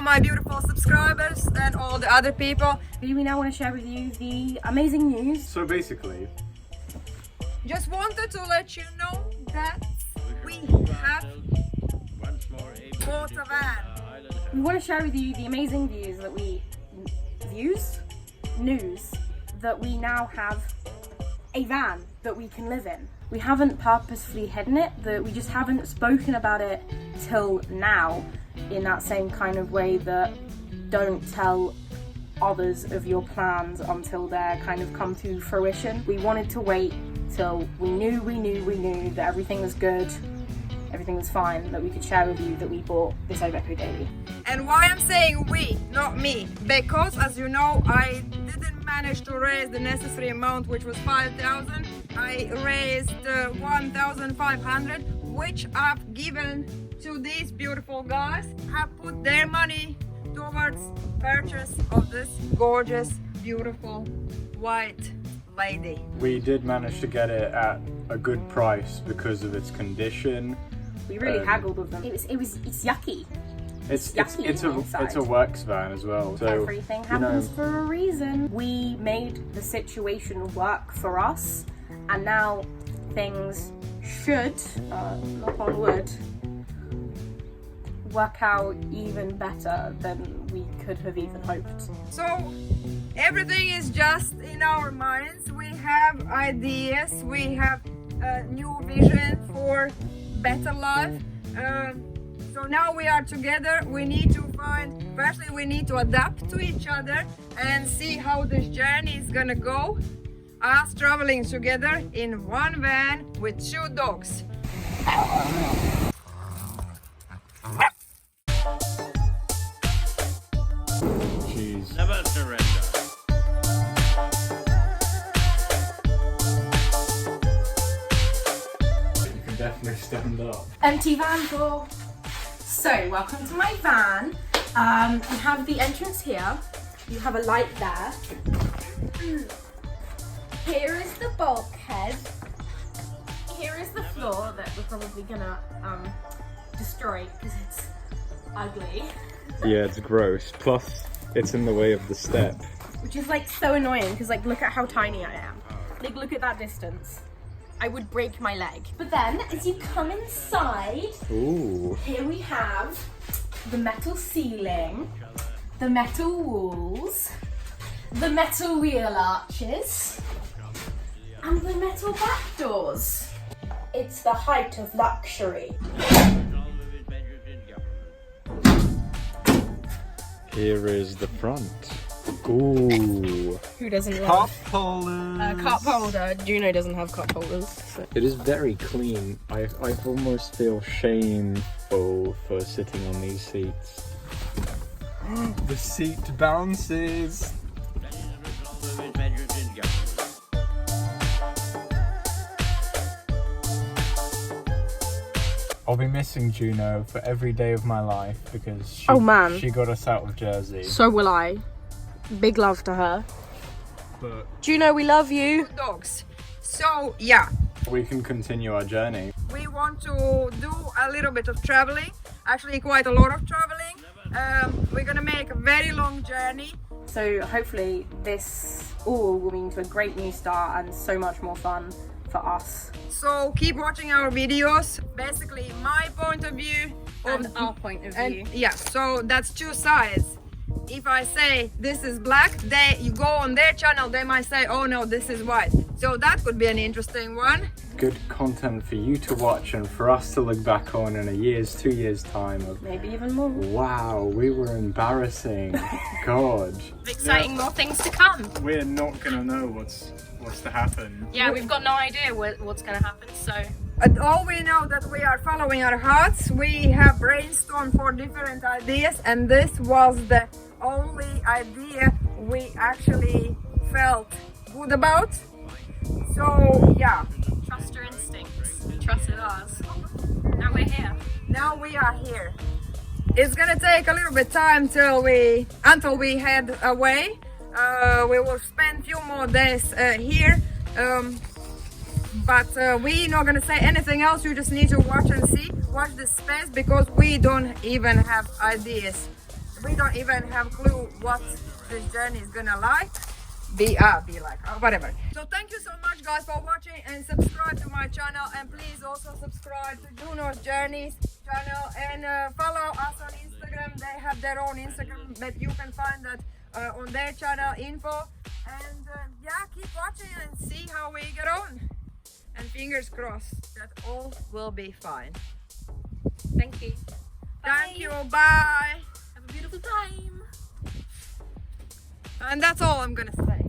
my beautiful subscribers and all the other people. We now want to share with you the amazing news. So basically, Just wanted to let you know that we have bought a van. We want to share with you the amazing news that we now have a van that we can live in. We haven't purposefully hidden it, that we just haven't spoken about it till now in that same kind of way that don't tell others of your plans until they're kind of come to fruition. We wanted to wait till we knew that everything was good, everything was fine, that we could share with you that we bought this Iveco Daily. And why I'm saying we, not me, because as you know, I didn't manage to raise the necessary amount, which was 5,000. I raised 1,500, which I've given to these beautiful guys, have put their money towards purchase of this gorgeous, beautiful white lady. we did manage to get it at a good price because of its condition. We really haggled with them. It's yucky. It's yucky inside. it's a works van as well. So Everything happens for a reason. We made the situation work for us, and now things should, knock on wood, work out even better than we could have even hoped. So everything is just in our minds. We have ideas, we have a new vision for better life. So now we are together. We need to firstly we need to adapt to each other and see how this journey is gonna go. Us traveling together in one van with two dogs. she's Never surrender. you can definitely stand up. Empty van door. So, welcome to my van. You have the entrance here. You have a light there. Here is the bulkhead. Here is the floor that we're probably gonna destroy because it's ugly. Yeah, it's gross. Plus, it's in the way of the step. Which is like so annoying because like look at how tiny I am. Like look at that distance. I would break my leg. But then as you come inside, Ooh. here we have the metal ceiling, the metal walls, the metal wheel arches, and the metal back doors. It's the height of luxury. Here is the front. Ooh. Who doesn't Cup love holders. cup holder? Juno doesn't have cup holders. So. It is very clean. I almost feel shameful for sitting on these seats. The seat bounces. I'll be missing Juno for every day of my life because she got us out of Jersey. So will I. Big love to her. But Juno, we love you. Dogs. So yeah, we can continue our journey. we want to do a little bit of traveling, actually quite a lot of traveling. We're gonna make a very long journey. So hopefully this all will mean to a great new start and so much more fun for us. So keep watching our videos. Basically my point of view And our point of view. and yeah, so that's two sides. If I say this is black, you go on their channel, they might say, oh no, this is white. So that could be an interesting one. Good content for you to watch and for us to look back on in 2 years time of Maybe even more. wow, we were embarrassing. God. Exciting, more things to come. We're not gonna know what's to happen. Yeah, we've got no idea what's going to happen, so... But all we know that we are following our hearts. We have brainstormed for different ideas, and this was the only idea we actually felt good about. So yeah, Trust your instincts. Trusted ours. Now we're here. now we are here. It's gonna take a little bit time until we head away. We will spend a few more days here. But we're not gonna say anything else. You just need to watch and see. Watch this space because we don't even have ideas. we don't even have clue what this journey is gonna be like, or whatever. So thank you so much guys for watching, and subscribe to my channel, and please also subscribe to Junos Journeys channel, and follow us on Instagram. They have their own Instagram, but you can find that on their channel info. And yeah, keep watching and see how we get on, and fingers crossed that all will be fine. Thank you. Thank you, bye. Have a beautiful time. And that's all I'm gonna say.